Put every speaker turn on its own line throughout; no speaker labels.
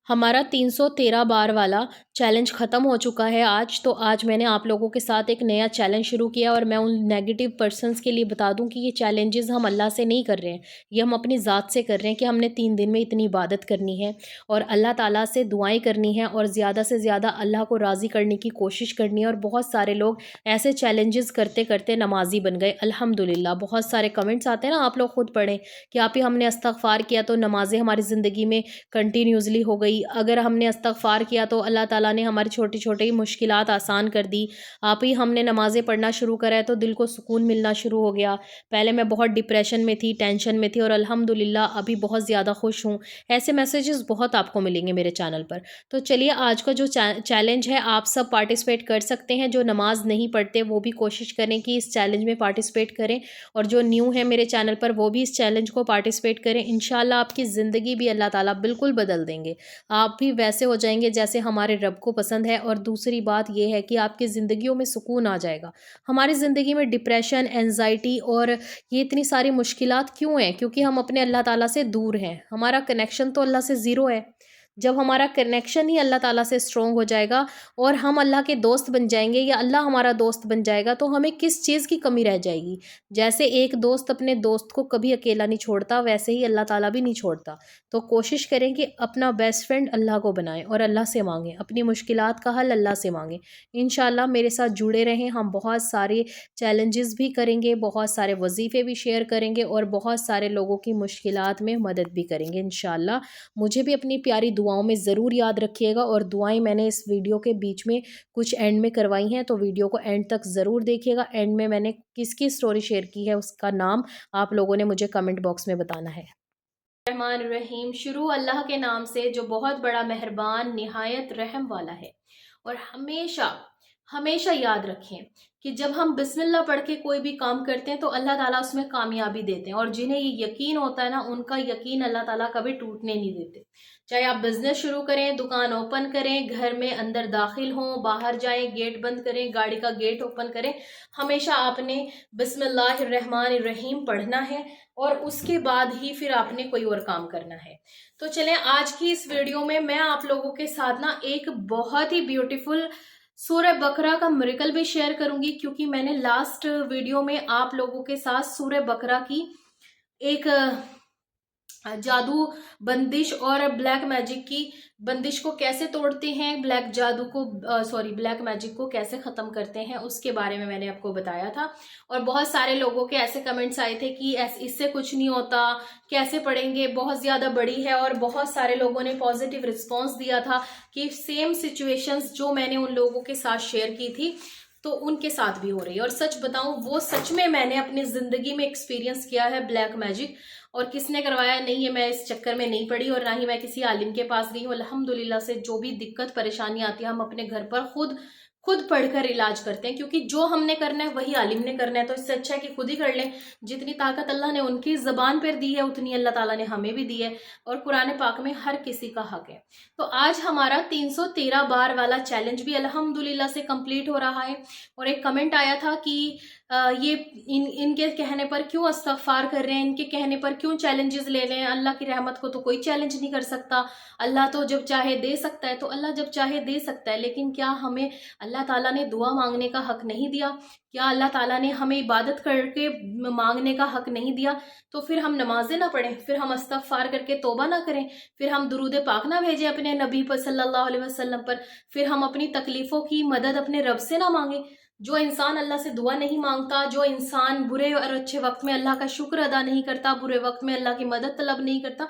हमारा 313 बार वाला चैलेंज ख़त्म हो चुका है आज। तो आज मैंने आप लोगों के साथ एक नया चैलेंज शुरू किया और मैं उन नेगेटिव पर्सन्स के लिए बता दूं कि ये चैलेंजेस हम अल्लाह से नहीं कर रहे हैं, ये हम अपनी ज़ात से कर रहे हैं कि हमने 3 दिन में इतनी इबादत करनी है और अल्लाह ताला से दुआएं करनी है और ज़्यादा से ज़्यादा अल्लाह को राज़ी करने की कोशिश करनी है। और बहुत सारे लोग ऐसे चैलेंजेस करते करते नमाजी बन गए अल्हम्दुलिल्लाह। बहुत सारे कमेंट्स आते हैं ना, आप लोग खुद पढ़ें कि आप ही हमने इस्तग़फ़ार किया तो नमाज़ें हमारी ज़िंदगी में कंटिन्यूसली हो गई। अगर हमने इस्तग़फ़ार किया तो अल्लाह ताला ने हमारी छोटी छोटी मुश्किलात आसान कर दी। आप ही हमने नमाज़ें पढ़ना शुरू करा है तो दिल को सुकून मिलना शुरू हो गया। पहले मैं बहुत डिप्रेशन में थी, टेंशन में थी और अल्हम्दुलिल्लाह अभी बहुत ज़्यादा खुश हूँ। ऐसे मैसेजेस बहुत आपको मिलेंगे मेरे चैनल पर। तो चलिए, आज का जो चैलेंज है आप सब पार्टिसिपेट कर सकते हैं। जो नमाज़ नहीं पढ़ते वो भी कोशिश करें कि इस चैलेंज में पार्टिसिपेट करें, और जो न्यू है मेरे चैनल पर वो भी इस चैलेंज को पार्टिसिपेट करें। इंशाल्लाह आपकी ज़िंदगी भी अल्लाह ताला बिल्कुल बदल देंगे। आप भी वैसे हो जाएंगे जैसे हमारे रब को पसंद है। और दूसरी बात यह है कि आपकी ज़िंदगियों में सुकून आ जाएगा। हमारी ज़िंदगी में डिप्रेशन, एंजाइटी और ये इतनी सारी मुश्किलात क्यों हैं? क्योंकि हम अपने अल्लाह ताला से दूर हैं। हमारा कनेक्शन तो अल्लाह से ज़ीरो है। जब हमारा कनेक्शन ही अल्लाह ताला से स्ट्रॉन्ग हो जाएगा और हम अल्लाह के दोस्त बन जाएंगे या अल्लाह हमारा दोस्त बन जाएगा, तो हमें किस चीज़ की कमी रह जाएगी। जैसे एक दोस्त अपने दोस्त को कभी अकेला नहीं छोड़ता, वैसे ही अल्लाह ताला भी नहीं छोड़ता। तो कोशिश करें कि अपना बेस्ट फ्रेंड अल्लाह को बनाएं और अल्लाह से मांगें, अपनी मुश्किलात का हल अल्लाह से मांगें। इंशाल्लाह मेरे साथ जुड़े रहें। हम बहुत सारे चैलेंजेस भी करेंगे, बहुत सारे वजीफ़े भी शेयर करेंगे और बहुत सारे लोगों की मुश्किलात में मदद भी करेंगे इंशाल्लाह। मुझे भी अपनी प्यारी दुआओं में ज़रूर याद रखिएगा। और दुआएं मैंने इस वीडियो के बीच में कुछ एंड में करवाई हैं, तो वीडियो को एंड तक ज़रूर देखिएगा। एंड में मैंने किसकी स्टोरी शेयर की है उसका नाम आप लोगों ने मुझे कमेंट बॉक्स में बताना है। रहमान रहीम, शुरू अल्लाह के नाम से जो बहुत बड़ा मेहरबान निहायत रहम वाला है। और हमेशा हमेशा याद रखें कि जब हम बिस्मिल्लाह पढ़ के कोई भी काम करते हैं तो अल्लाह ताला उसमें कामयाबी देते हैं। और जिन्हें ये यकीन होता है ना, उनका यकीन अल्लाह ताला कभी टूटने नहीं देते। चाहे आप बिजनेस शुरू करें, दुकान ओपन करें, घर में अंदर दाखिल हों, बाहर जाएं, गेट बंद करें, गाड़ी का गेट ओपन करें, हमेशा आपने बिस्मिल्लाहिर्रहमानिर्रहीम पढ़ना है और उसके बाद ही फिर आपने कोई और काम करना है। तो चलें, आज की इस वीडियो में मैं आप लोगों के साथ ना एक बहुत ही ब्यूटीफुल सूरह बकरा का मिरेकल भी शेयर करूंगी, क्योंकि मैंने लास्ट वीडियो में आप लोगों के साथ सूरह बकरा की एक जादू बंदिश और ब्लैक मैजिक की बंदिश को कैसे तोड़ते हैं, ब्लैक जादू को ब्लैक मैजिक को कैसे खत्म करते हैं, उसके बारे में मैंने आपको बताया था। और बहुत सारे लोगों के ऐसे कमेंट्स आए थे कि इससे कुछ नहीं होता, कैसे पढ़ेंगे, बहुत ज्यादा बड़ी है। और बहुत सारे लोगों ने पॉजिटिव रिस्पॉन्स दिया था कि सेम सिचुएशंस जो मैंने उन लोगों के साथ शेयर की थी तो उनके साथ भी हो रही है। और सच बताऊं, वो सच में मैंने अपनी जिंदगी में एक्सपीरियंस किया है ब्लैक मैजिक। और किसने करवाया नहीं है, मैं इस चक्कर में नहीं पड़ी और ना ही मैं किसी आलिम के पास गई हूँ। अल्हम्दुलिल्लाह से जो भी दिक्कत परेशानी आती है हम अपने घर पर खुद पढ़कर इलाज करते हैं, क्योंकि जो हमने करना है वही आलिम ने करना है। तो इससे अच्छा है कि खुद ही कर लें। जितनी ताकत अल्लाह ने उनकी जबान पर दी है उतनी अल्लाह ताला ने हमें भी दी है। और कुरान पाक में हर किसी का हक है। तो आज हमारा 313 बार वाला चैलेंज भी अल्हम्दुलिल्लाह से कंप्लीट हो रहा है। और एक कमेंट आया था कि ये इनके कहने पर क्यों इस्तग़फ़ार कर रहे हैं, इनके कहने पर क्यों चैलेंजेस ले रहे हैं। अल्लाह की रहमत को तो कोई चैलेंज नहीं कर सकता। अल्लाह तो जब चाहे दे सकता है, तो अल्लाह जब चाहे दे सकता है। लेकिन क्या हमें अल्लाह ताला ने दुआ मांगने का हक नहीं दिया? क्या अल्लाह ताला ने हमें इबादत करके मांगने का हक नहीं दिया? तो फिर हम नमाजें ना पढ़ें, फिर हम इस्तग़फ़ार करके तौबा ना करें, फिर हम दुरूद पाक ना भेजें अपने नबी पर सल्लल्लाहु अलैहि वसल्लम पर, फिर हम अपनी तकलीफ़ों की मदद अपने रब से ना मांगे। जो इंसान अल्लाह से दुआ नहीं मांगता, जो इंसान बुरे और अच्छे वक्त में अल्लाह का शुक्र अदा नहीं करता, बुरे वक्त में अल्लाह की मदद तलब नहीं करता,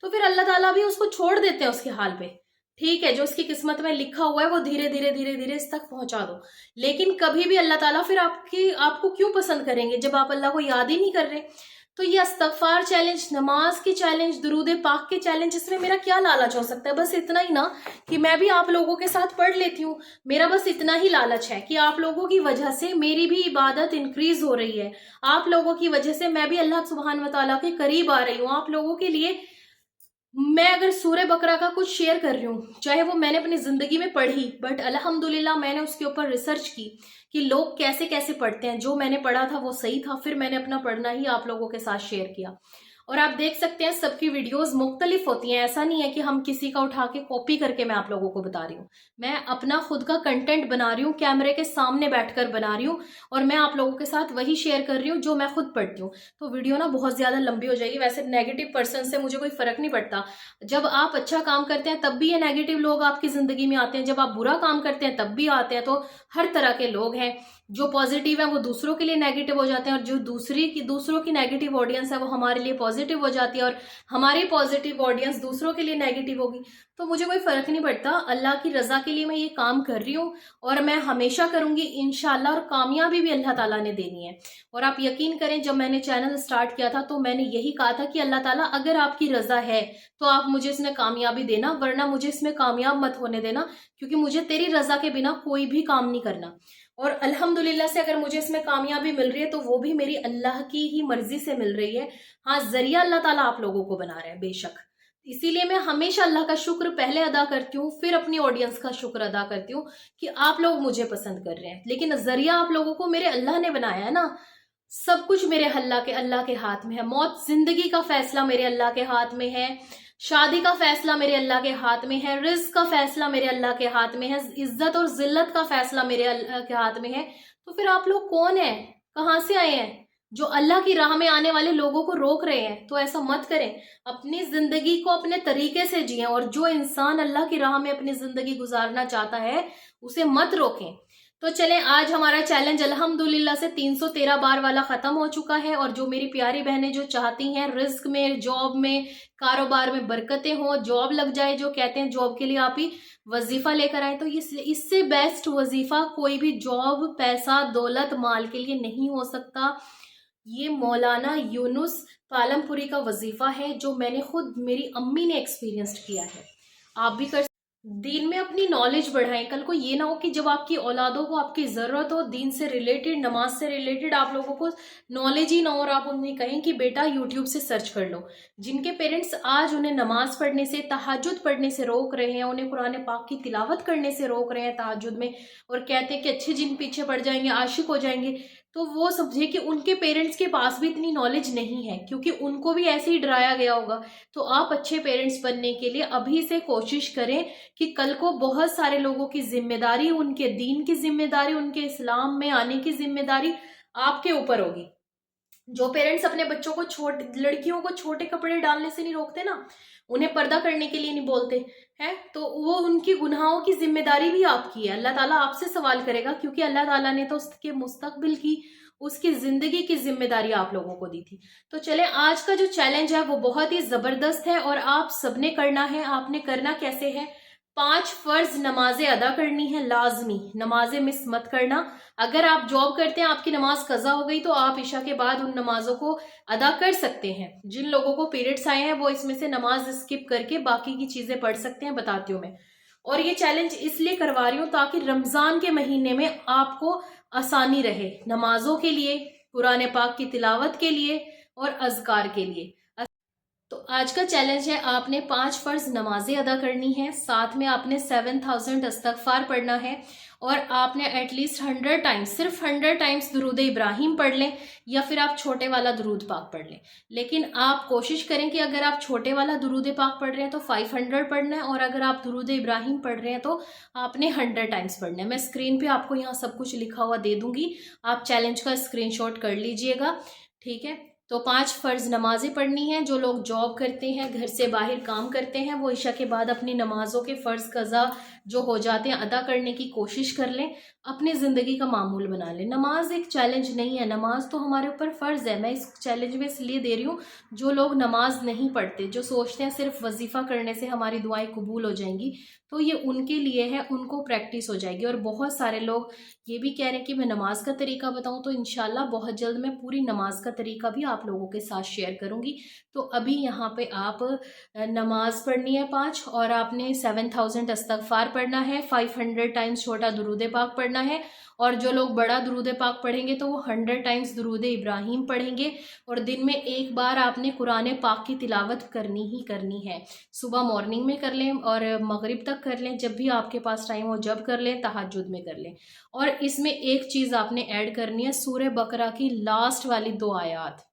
तो फिर अल्लाह ताला भी उसको छोड़ देते हैं उसके हाल पे। ठीक है, जो उसकी किस्मत में लिखा हुआ है वो धीरे धीरे धीरे धीरे इस तक पहुंचा दो। लेकिन कभी भी अल्लाह ताला फिर आपको क्यों पसंद करेंगे जब आप अल्लाह को याद ही नहीं कर रहे। तो ये इस्तग़फ़ार चैलेंज, नमाज के चैलेंज, दुरूद पाक के चैलेंज, इसमें मेरा क्या लालच हो सकता है? बस इतना ही ना कि मैं भी आप लोगों के साथ पढ़ लेती हूँ। मेरा बस इतना ही लालच है कि आप लोगों की वजह से मेरी भी इबादत इंक्रीज हो रही है। आप लोगों की वजह से मैं भी अल्लाह सुब्हान व तआला के करीब आ रही हूँ। आप लोगों के लिए मैं अगर सूरह बकरा का कुछ शेयर कर रही हूँ, चाहे वो मैंने अपनी जिंदगी में पढ़ी, बट अल्हम्दुलिल्लाह मैंने उसके ऊपर रिसर्च की कि लोग कैसे कैसे पढ़ते हैं। जो मैंने पढ़ा था वो सही था, फिर मैंने अपना पढ़ना ही आप लोगों के साथ शेयर किया। और आप देख सकते हैं सबकी वीडियोस मुख्तलिफ होती हैं, ऐसा नहीं है कि हम किसी का उठा के कॉपी करके मैं आप लोगों को बता रही हूँ। मैं अपना खुद का कंटेंट बना रही हूँ, कैमरे के सामने बैठकर बना रही हूँ, और मैं आप लोगों के साथ वही शेयर कर रही हूँ जो मैं खुद पढ़ती हूँ। तो वीडियो ना बहुत ज़्यादा लंबी हो जाएगी। वैसे नेगेटिव पर्सन से मुझे कोई फ़र्क नहीं पड़ता। जब आप अच्छा काम करते हैं तब भी ये नेगेटिव लोग आपकी ज़िंदगी में आते हैं, जब आप बुरा काम करते हैं तब भी आते हैं। तो हर तरह के लोग हैं। जो पॉजिटिव है वो दूसरों के लिए नेगेटिव हो जाते हैं, और जो दूसरों की नेगेटिव ऑडियंस है वो हमारे लिए पॉजिटिव हो जाती है, और हमारी पॉजिटिव ऑडियंस दूसरों के लिए नेगेटिव होगी। तो मुझे कोई फर्क नहीं पड़ता। अल्लाह की रजा के लिए मैं ये काम कर रही हूँ, और मैं हमेशा करूंगी इंशाल्लाह, और कामयाबी भी अल्लाह ताला ने देनी है। और आप यकीन करें, जब मैंने चैनल स्टार्ट किया था तो मैंने यही कहा था कि अल्लाह ताला अगर आपकी रजा है तो आप मुझे इसमें कामयाबी देना, वरना मुझे इसमें कामयाब मत होने देना, क्योंकि मुझे तेरी रजा के बिना कोई भी काम नहीं करना। और अल्हम्दुलिल्लाह से अगर मुझे इसमें कामयाबी मिल रही है तो वो भी मेरी अल्लाह की ही मर्जी से मिल रही है। हाँ, जरिया अल्लाह ताला आप लोगों को बना रहा है बेशक। इसीलिए मैं हमेशा अल्लाह का शुक्र पहले अदा करती हूँ, फिर अपनी ऑडियंस का शुक्र अदा करती हूँ कि आप लोग मुझे पसंद कर रहे हैं। लेकिन जरिया आप लोगों को मेरे अल्लाह ने बनाया है ना। सब कुछ मेरे अल्लाह के हाथ में है। मौत जिंदगी का फैसला मेरे अल्लाह के हाथ में है। शादी का फैसला मेरे अल्लाह के हाथ में है। रिस्क का फैसला मेरे अल्लाह के हाथ में है। इज्जत और जिल्लत का फैसला मेरे अल्लाह के हाथ में है। तो फिर आप लोग कौन है, कहाँ से आए हैं जो अल्लाह की राह में आने वाले लोगों को रोक रहे हैं? तो ऐसा मत करें। अपनी जिंदगी को अपने तरीके से जिएं, और जो इंसान अल्लाह की राह में अपनी जिंदगी गुजारना चाहता है उसे मत रोकें। तो चलें, आज हमारा चैलेंज अल्हम्दुलिल्लाह से 313 बार वाला खत्म हो चुका है। और जो मेरी प्यारी बहनें जो चाहती हैं रिस्क में, जॉब में, कारोबार में बरकतें हो, जॉब लग जाए, जो कहते हैं जॉब के लिए आप ही वजीफा लेकर आए, तो इससे बेस्ट वजीफा कोई भी जॉब, पैसा, दौलत, माल के लिए नहीं हो सकता। ये मौलाना यूनुस पालमपुरी का वजीफा है, जो मैंने खुद, मेरी अम्मी ने एक्सपीरियंस किया है। आप भी कर दीन में अपनी नॉलेज बढ़ाएं। कल को ये ना हो कि जब आपकी औलादों को आपकी ज़रूरत हो, दीन से रिलेटेड, नमाज से रिलेटेड, आप लोगों को नॉलेज ही ना हो और आप उन्हें कहें कि बेटा यूट्यूब से सर्च कर लो। जिनके पेरेंट्स आज उन्हें नमाज पढ़ने से, तहज्जुद पढ़ने से रोक रहे हैं, उन्हें कुरान पाक की तिलावत करने से रोक रहे हैं तहज्जुद में, और कहते हैं कि अच्छे जिन पीछे पड़ जाएंगे, आशिक हो जाएंगे, तो वो समझे कि उनके पेरेंट्स के पास भी इतनी नॉलेज नहीं है, क्योंकि उनको भी ऐसे ही डराया गया होगा। तो आप अच्छे पेरेंट्स बनने के लिए अभी से कोशिश करें कि कल को बहुत सारे लोगों की जिम्मेदारी, उनके दीन की जिम्मेदारी, उनके इस्लाम में आने की जिम्मेदारी आपके ऊपर होगी। जो पेरेंट्स अपने बच्चों को, लड़कियों को छोटे कपड़े डालने से नहीं रोकते ना, उन्हें पर्दा करने के लिए नहीं बोलते हैं, तो वो उनकी गुनाहों की जिम्मेदारी भी आपकी है। अल्लाह ताला आपसे सवाल करेगा, क्योंकि अल्लाह ताला ने तो उसके मुस्तकबिल की, उसकी जिंदगी की जिम्मेदारी आप लोगों को दी थी। तो चले, आज का जो चैलेंज है वो बहुत ही जबरदस्त है, और आप सबने करना है। आपने करना कैसे है? 5 फर्ज नमाजें अदा करनी है, लाजमी नमाजें मिस मत करना। अगर आप जॉब करते हैं, आपकी नमाज कज़ा हो गई, तो आप इशा के बाद उन नमाजों को अदा कर सकते हैं। जिन लोगों को पीरियड्स आए हैं वो इसमें से नमाज स्किप करके बाकी की चीजें पढ़ सकते हैं, बताती हूँ मैं। और ये चैलेंज इसलिए करवा रही हूँ ताकि रमजान के महीने में आपको आसानी रहे, नमाजों के लिए, कुरान पाक की तिलावत के लिए और अज़कार के लिए। तो आज का चैलेंज है, आपने 5 फर्ज नमाजें अदा करनी है, साथ में आपने 7000 इस्तगफार पढ़ना है, और आपने एटलीस्ट 100 टाइम्स, सिर्फ 100 टाइम्स दुरूद इब्राहिम पढ़ लें, या फिर आप छोटे वाला दुरूद पाक पढ़ लें। लेकिन आप कोशिश करें कि अगर आप छोटे वाला दुरूद पाक पढ़ रहे हैं तो 500 पढ़ना है, और अगर आप दुरूद इब्राहिम पढ़ रहे हैं तो आपने 100 टाइम्स पढ़ना है। मैं स्क्रीन पे आपको यहाँ सब कुछ लिखा हुआ दे दूंगी, आप चैलेंज का स्क्रीनशॉट कर लीजिएगा, ठीक है। तो 5 फर्ज नमाजें पढ़नी है। जो लोग जॉब करते हैं, घर से बाहर काम करते हैं, वो इशा के बाद अपनी नमाजों के फ़र्ज कज़ा जो हो जाते हैं अदा करने की कोशिश कर लें, अपनी ज़िंदगी का मामूल बना लें। नमाज एक चैलेंज नहीं है, नमाज तो हमारे ऊपर फ़र्ज़ है। मैं इस चैलेंज में इसलिए दे रही हूँ, जो लोग नमाज नहीं पढ़ते, जो सोचते हैं सिर्फ वजीफ़ा करने से हमारी दुआएं कबूल हो जाएंगी, तो ये उनके लिए है, उनको प्रैक्टिस हो जाएगी। और बहुत सारे लोग ये भी कह रहे हैं कि मैं नमाज का तरीका बताऊं, तो इंशाल्लाह बहुत जल्द मैं पूरी नमाज का तरीका भी आप लोगों के साथ शेयर करूंगी। तो अभी यहाँ पे आप नमाज पढ़नी है 5, और आपने 7000 इस्तगफार पढ़ना है, 500 टाइम्स छोटा दुरूद पाक पढ़ना है, और जो लोग बड़ा दुरूद पाक पढ़ेंगे तो वो 100 टाइम्स दुरूद इब्राहिम पढ़ेंगे। और दिन में एक बार आपने कुरान पाक की तिलावत करनी ही करनी है। सुबह मॉर्निंग में कर लें और मगरिब तक कर लें, जब भी आपके पास टाइम हो जब कर लें, तहज्जुद में कर लें। और इसमें एक चीज़ आपने ऐड करनी है, सूरह बकरा की लास्ट वाली 2 आयात।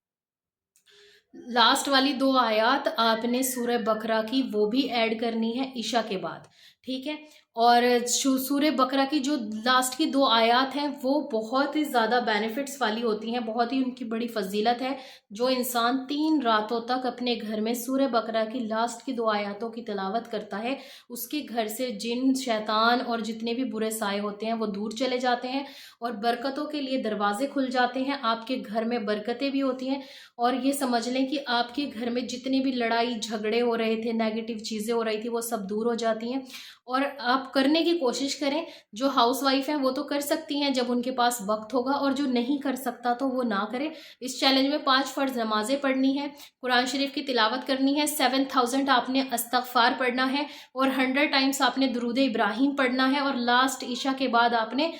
لاسٹ والی 2 آیات آپ نے سورہ بقرہ کی وہ بھی ایڈ کرنی ہے عشاء کے بعد، ٹھیک ہے؟ اور سورہ بقرہ کی جو لاسٹ کی 2 آیات ہیں وہ بہت ہی زیادہ بینیفٹس والی ہوتی ہیں، بہت ہی ان کی بڑی فضیلت ہے۔ جو انسان 3 راتوں تک اپنے گھر میں سورہ بقرہ کی لاسٹ کی 2 آیاتوں کی تلاوت کرتا ہے، اس کے گھر سے جن، شیطان اور جتنے بھی برے سائے ہوتے ہیں وہ دور چلے جاتے ہیں، اور برکتوں کے لیے دروازے کھل جاتے ہیں، آپ کے گھر میں برکتیں بھی ہوتی ہیں۔ اور یہ سمجھ لیں کہ آپ کے گھر میں جتنے بھی لڑائی جھگڑے ہو رہے تھے، نیگیٹو چیزیں ہو رہی تھی، وہ سب دور ہو جاتی ہیں۔ اور آپ کرنے کی کوشش کریں، جو ہاؤس وائف ہیں وہ تو کر سکتی ہیں جب ان کے پاس وقت ہوگا، اور جو نہیں کر سکتا تو وہ نہ کرے۔ اس چیلنج میں 5 فرض نمازیں پڑھنی ہے، قرآن شریف کی تلاوت کرنی ہے، 7000 آپ نے استغفار پڑھنا ہے، اور 100 ٹائمز آپ نے درود ابراہیم پڑھنا ہے، اور لاسٹ عشاء کے بعد آپ نے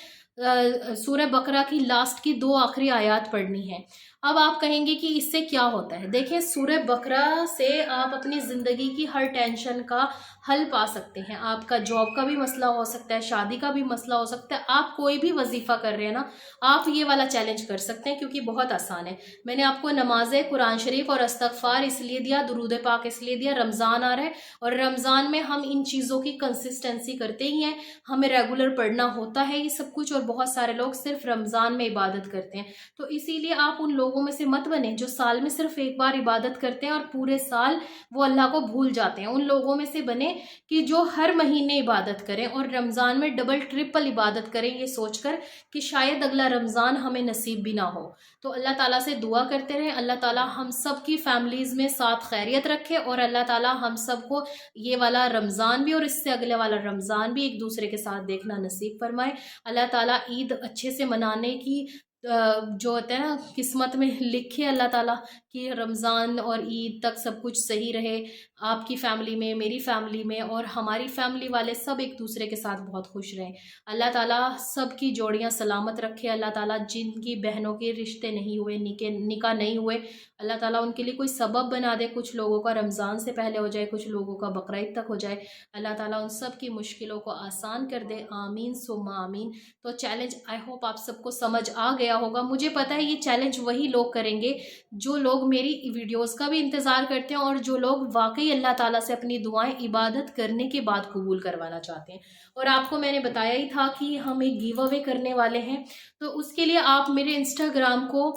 سورہ بقرہ کی لاسٹ کی 2 آخری آیات پڑھنی ہے۔ اب آپ کہیں گے کہ اس سے کیا ہوتا ہے؟ دیکھیں، سورہ بقرہ سے آپ اپنی زندگی کی ہر ٹینشن کا حل پا سکتے ہیں۔ آپ کا جاب کا بھی مسئلہ ہو سکتا ہے، شادی کا بھی مسئلہ ہو سکتا ہے، آپ کوئی بھی وظیفہ کر رہے ہیں نا، آپ یہ والا چیلنج کر سکتے ہیں، کیونکہ بہت آسان ہے۔ میں نے آپ کو نمازیں، قرآن شریف اور استغفار اس لیے دیا، درود پاک اس لیے دیا، رمضان آ رہا ہے، اور رمضان میں ہم ان چیزوں کی کنسسٹنسی کرتے ہی ہیں، ہمیں ریگولر پڑھنا ہوتا ہے یہ سب کچھ، اور بہت سارے لوگ صرف رمضان میں عبادت کرتے ہیں۔ تو اسی لیے آپ ان لوگوں میں سے مت بنیں جو سال میں صرف ایک بار عبادت کرتے ہیں اور پورے سال وہ اللہ کو بھول جاتے ہیں۔ ان لوگوں میں سے بنیں کہ جو ہر مہینے عبادت کریں، اور رمضان میں ڈبل ٹرپل عبادت کریں، یہ سوچ کر کہ شاید اگلا رمضان ہمیں نصیب بھی نہ ہو۔ تو اللہ تعالیٰ سے دعا کرتے رہیں، اللہ تعالیٰ ہم سب کی فیملیز میں ساتھ خیریت رکھے، اور اللہ تعالیٰ ہم سب کو یہ والا رمضان بھی اور اس سے اگلے والا رمضان بھی ایک دوسرے کے ساتھ دیکھنا نصیب فرمائے۔ اللہ تعالیٰ عید اچھے سے منانے کی جو ہوتا ہے نا قسمت میں لکھے اللہ تعالیٰ، کہ رمضان اور عید تک سب کچھ صحیح رہے، آپ کی فیملی میں، میری فیملی میں، اور ہماری فیملی والے سب ایک دوسرے کے ساتھ بہت خوش رہیں۔ اللہ تعالیٰ سب کی جوڑیاں سلامت رکھے، اللہ تعالیٰ جن کی بہنوں کے رشتے نہیں ہوئے، نکاح نہیں ہوئے، اللہ تعالیٰ ان کے لیے کوئی سبب بنا دے، کچھ لوگوں کا رمضان سے پہلے ہو جائے، کچھ لوگوں کا بقرعید تک ہو جائے، اللہ تعالیٰ ان سب کی مشکلوں کو آسان کر دے، آمین ثم آمین۔ تو چیلنج آئی ہوپ آپ سب کو سمجھ آ گیا ہوگا۔ مجھے پتہ ہے یہ چیلنج وہی لوگ کریں گے جو لوگ میری ویڈیوز کا بھی انتظار کرتے ہیں، اور جو لوگ واقعی اللہ تعالیٰ سے اپنی دعائیں عبادت کرنے کے بعد قبول کروانا چاہتے ہیں۔ اور آپ کو میں نے بتایا ہی تھا کہ ہم ایک گیو اوے کرنے والے ہیں، تو اس کے لیے آپ میرے انسٹاگرام کو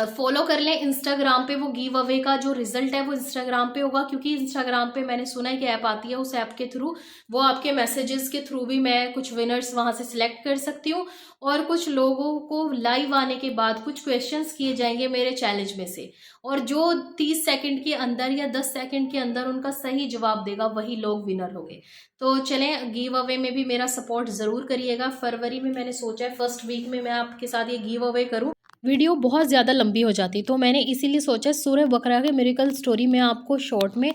فالو کر لیں۔ انسٹاگرام پہ وہ گیو اوے کا جو رزلٹ ہے وہ انسٹاگرام پہ ہوگا، کیونکہ انسٹاگرام پہ میں نے سنا ہے کہ ایپ آتی ہے، اس ایپ کے تھرو وہ آپ کے میسیجز کے تھرو بھی میں کچھ ونرز وہاں سے سلیکٹ کر سکتی ہوں، اور کچھ لوگوں کو لائیو آنے کے بعد کچھ کویشچنس کیے جائیں گے میرے چیلنج میں سے، اور جو 30 سیکنڈ کے اندر یا 10 سیکنڈ کے اندر ان کا صحیح جواب دے گا وہی لوگ ونر ہوں گے۔ تو چلیں، گیو اوے میں بھی میرا سپورٹ ضرور کریے گا۔ فروری میں نے سوچا ہے فرسٹ ویک میں آپ کے ساتھ یہ گیو اوے کروں۔ ویڈیو بہت زیادہ لمبی ہو جاتی، تو میں نے اسی لیے سوچا سورہ بقرہ کے میریکل سٹوری میں آپ کو شارٹ میں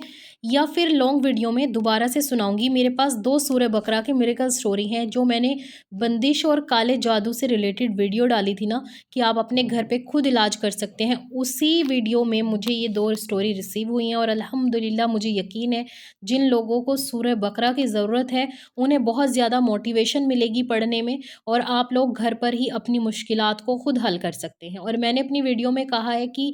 یا پھر لانگ ویڈیو میں دوبارہ سے سناؤں گی۔ میرے پاس 2 سورہ بقرہ کے میریکل سٹوری ہیں جو میں نے بندش اور کالے جادو سے ریلیٹڈ ویڈیو ڈالی تھی نا، کہ آپ اپنے گھر پہ خود علاج کر سکتے ہیں، اسی ویڈیو میں مجھے یہ 2 سٹوری ریسیو ہوئی ہیں، اور الحمدللہ مجھے یقین ہے جن لوگوں کو سورہ بقرہ کی ضرورت ہے انہیں بہت زیادہ موٹیویشن ملے گی پڑھنے میں، اور آپ لوگ گھر پر ہی اپنی مشکلات کو خود حل کر سکتے ہیں۔ اور میں نے اپنی ویڈیو میں کہا ہے کہ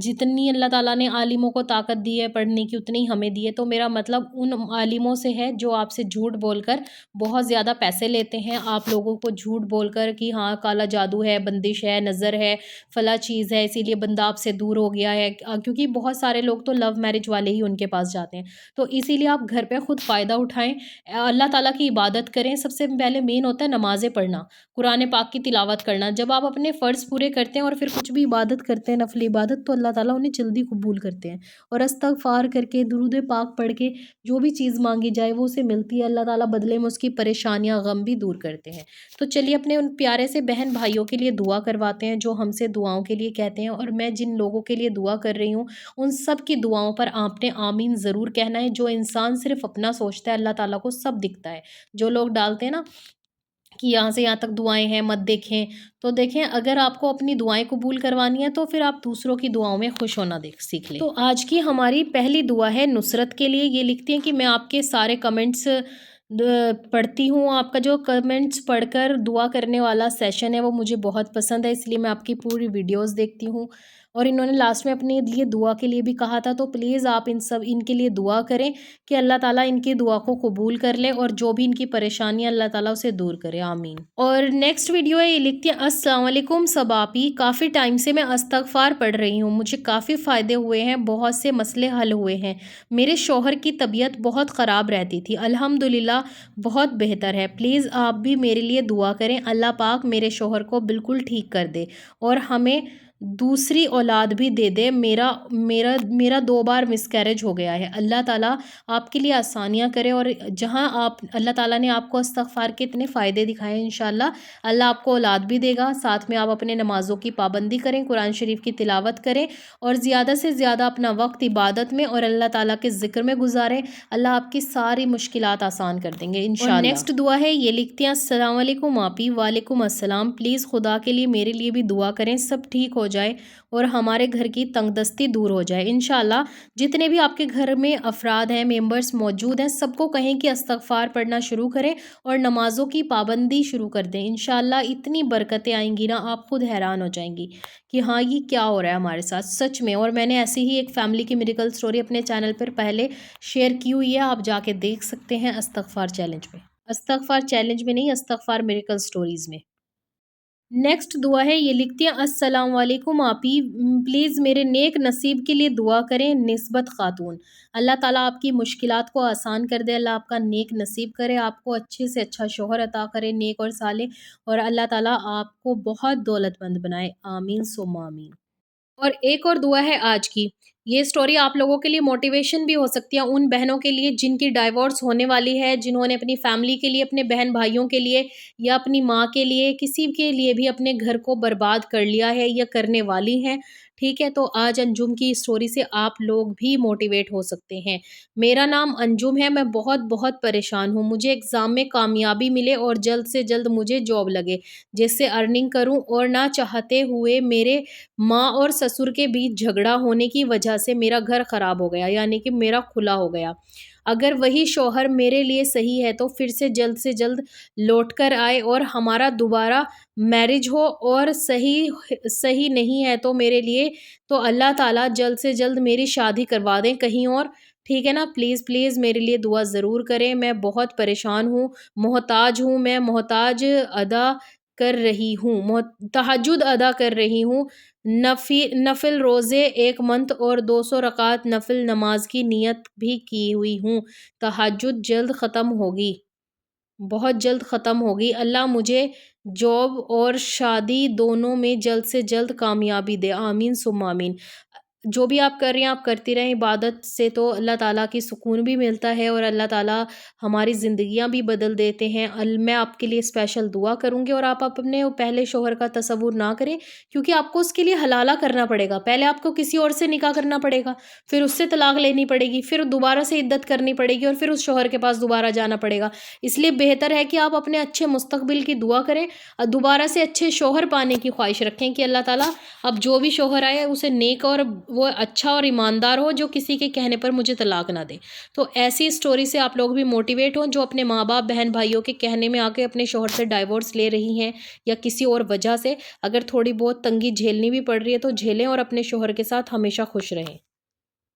جتنی اللہ تعالیٰ نے عالموں کو طاقت دی ہے پڑھنے کی اتنی ہمیں دی ہے، تو میرا مطلب ان عالموں سے ہے جو آپ سے جھوٹ بول کر بہت زیادہ پیسے لیتے ہیں، آپ لوگوں کو جھوٹ بول کر کہ ہاں کالا جادو ہے، بندش ہے، نظر ہے، فلاں چیز ہے، اسی لیے بندہ آپ سے دور ہو گیا ہے، کیونکہ بہت سارے لوگ تو لو میرج والے ہی ان کے پاس جاتے ہیں۔ تو اسی لیے آپ گھر پہ خود فائدہ اٹھائیں، اللہ تعالیٰ کی عبادت کریں۔ سب سے پہلے مین ہوتا ہے نمازیں پڑھنا، قرآن پاک کی تلاوت کرنا۔ جب آپ اپنے فرض پورے کرتے ہیں اور پھر کچھ بھی عبادت کرتے ہیں، نفل عبادت، تو اللہ تعالیٰ انہیں جلدی قبول کرتے ہیں، اور استغفار کر کے، درود پاک پڑھ کے جو بھی چیز مانگی جائے وہ اسے ملتی ہے، اللہ تعالیٰ بدلے میں اس کی پریشانیاں، غم بھی دور کرتے ہیں۔ تو چلیے اپنے ان پیارے سے بہن بھائیوں کے لیے دعا کرواتے ہیں جو ہم سے دعاؤں کے لیے کہتے ہیں، اور میں جن لوگوں کے لیے دعا کر رہی ہوں ان سب کی دعاؤں پر آپ نے آمین ضرور کہنا ہے۔ جو انسان صرف اپنا سوچتا ہے اللہ تعالیٰ کو سب دکھتا ہے۔ جو لوگ ڈالتے ہیں نا کہ یہاں سے یہاں تک دعائیں ہیں مت دیکھیں، تو دیکھیں اگر آپ کو اپنی دعائیں قبول کروانی ہیں تو پھر آپ دوسروں کی دعاؤں میں خوش ہونا سیکھ لیں۔ تو آج کی ہماری پہلی دعا ہے نصرت کے لیے۔ یہ لکھتی ہیں کہ میں آپ کے سارے کمنٹس پڑھتی ہوں، آپ کا جو کمنٹس پڑھ کر دعا کرنے والا سیشن ہے وہ مجھے بہت پسند ہے، اس لیے میں آپ کی پوری ویڈیوز دیکھتی ہوں، اور انہوں نے لاسٹ میں اپنے لیے دعا کے لیے بھی کہا تھا، تو پلیز آپ ان کے لیے دعا کریں کہ اللہ تعالیٰ ان کی دعا کو قبول کر لے اور جو بھی ان کی پریشانی اللہ تعالیٰ اسے دور کرے، آمین۔ اور نیکسٹ ویڈیو ہے، یہ لکھتی ہیں السلام علیکم سباپی، کافی ٹائم سے میں استغفار پڑھ رہی ہوں، مجھے کافی فائدے ہوئے ہیں، بہت سے مسئلے حل ہوئے ہیں، میرے شوہر کی طبیعت بہت خراب رہتی تھی، الحمدللہ بہت بہتر ہے، پلیز آپ بھی میرے لیے دعا کریں، اللہ پاک میرے شوہر کو بالکل ٹھیک کر دے اور ہمیں دوسری اولاد بھی دے دے، میرا 2 بار مس کیریج ہو گیا ہے، اللہ تعالیٰ آپ کے لیے آسانیاں کرے، اور جہاں اللہ تعالیٰ نے آپ کو استغفار کے اتنے فائدے دکھائے ہیں، انشاءاللہ اللہ آپ کو اولاد بھی دے گا، ساتھ میں آپ اپنے نمازوں کی پابندی کریں، قرآن شریف کی تلاوت کریں اور زیادہ سے زیادہ اپنا وقت عبادت میں اور اللہ تعالیٰ کے ذکر میں گزاریں، اللہ آپ کی ساری مشکلات آسان کر دیں گے انشاءاللہ۔ اور نیکسٹ دعا ہے، یہ لکھتی ہیں السلام علیکم آپی، وعلیکم السلام، پلیز خدا کے لیے میرے لیے بھی دعا کریں، سب ٹھیک ہو جائے اور ہمارے گھر کی تنگ دستی دور ہو جائے انشاءاللہ۔ جتنے بھی آپ کے گھر میں افراد ہیں، ممبرز موجود ہیں، سب کو کہیں کہ استغفار پڑھنا شروع کریں اور نمازوں کی پابندی شروع کر دیں، انشاءاللہ اتنی برکتیں آئیں گی نا، آپ خود حیران ہو جائیں گی کہ ہاں یہ کیا ہو رہا ہے ہمارے ساتھ سچ میں۔ اور میں نے ایسی ہی ایک فیملی کی میریکل سٹوری اپنے چینل پر پہلے شیئر کی ہوئی ہے، آپ جا کے دیکھ سکتے ہیں استغفار چیلنج میں، استغفار چیلنج میں نہیں، استغفار میریکل سٹوریز میں۔ نیکسٹ دعا ہے، یہ لکھتی ہیں السلام علیکم آپی، پلیز میرے نیک نصیب کے لیے دعا کریں، نسبت خاتون، اللہ تعالیٰ آپ کی مشکلات کو آسان کر دے، اللہ آپ کا نیک نصیب کرے، آپ کو اچھے سے اچھا شوہر عطا کرے نیک اور صالح، اور اللہ تعالیٰ آپ کو بہت دولت مند بنائے، آمین ثم آمین۔ اور ایک اور دعا ہے آج کی، یہ سٹوری آپ لوگوں کے لیے موٹیویشن بھی ہو سکتی ہے، ان بہنوں کے لیے جن کی ڈائیورس ہونے والی ہے، جنہوں نے اپنی فیملی کے لیے، اپنے بہن بھائیوں کے لیے یا اپنی ماں کے لیے، کسی کے لیے بھی اپنے گھر کو برباد کر لیا ہے یا کرنے والی ہیں، ٹھیک ہے، تو آج انجم کی سٹوری سے آپ لوگ بھی موٹیویٹ ہو سکتے ہیں۔ میرا نام انجم ہے، میں بہت بہت پریشان ہوں، مجھے ایگزام میں کامیابی ملے اور جلد سے جلد مجھے جاب لگے جس سے ارننگ کروں، اور نہ چاہتے ہوئے میرے ماں اور سسر کے بیچ جھگڑا ہونے کی وجہ سے میرا گھر خراب ہو گیا، یعنی کہ میرا کھلا ہو گیا، اگر وہی شوہر میرے لیے صحیح ہے تو پھر سے جلد لوٹ کر آئے اور ہمارا دوبارہ میرج ہو، اور صحیح نہیں ہے تو میرے لیے تو اللہ تعالیٰ جلد سے جلد میری شادی کروا دیں کہیں اور، ٹھیک ہے نا، پلیز میرے لیے دعا ضرور کریں، میں بہت پریشان ہوں، میں محتاج ادا کر رہی ہوں، تہجد ادا کر رہی ہوں، نفل روزے 1 منتھ اور 200 رکعت نفل نماز کی نیت بھی کی ہوئی ہوں، تہجد جلد ختم ہوگی، بہت جلد ختم ہوگی، اللہ مجھے جاب اور شادی دونوں میں جلد سے جلد کامیابی دے، آمین ثم آمین۔ جو بھی آپ کر رہے ہیں آپ کرتی رہیں، عبادت سے تو اللہ تعالیٰ کی سکون بھی ملتا ہے اور اللہ تعالیٰ ہماری زندگیاں بھی بدل دیتے ہیں۔ میں آپ کے لیے اسپیشل دعا کروں گی، اور آپ اپنے پہلے شوہر کا تصور نہ کریں، کیونکہ آپ کو اس کے لیے حلالہ کرنا پڑے گا، پہلے آپ کو کسی اور سے نکاح کرنا پڑے گا، پھر اس سے طلاق لینی پڑے گی، پھر دوبارہ سے عدت کرنی پڑے گی، اور پھر اس شوہر کے پاس دوبارہ جانا پڑے گا، اس لیے بہتر ہے کہ آپ اپنے اچھے مستقبل کی دعا کریں، اور دوبارہ سے اچھے شوہر پانے کی خواہش رکھیں کہ اللہ تعالیٰ اب جو بھی شوہر آئے اسے نیک اور وہ اچھا اور ایماندار ہو، جو کسی کے کہنے پر مجھے طلاق نہ دے۔ تو ایسی سٹوری سے آپ لوگ بھی موٹیویٹ ہوں، جو اپنے ماں باپ بہن بھائیوں کے کہنے میں آ کے اپنے شوہر سے ڈائیورس لے رہی ہیں یا کسی اور وجہ سے، اگر تھوڑی بہت تنگی جھیلنی بھی پڑ رہی ہے تو جھیلیں، اور اپنے شوہر کے ساتھ ہمیشہ خوش رہیں۔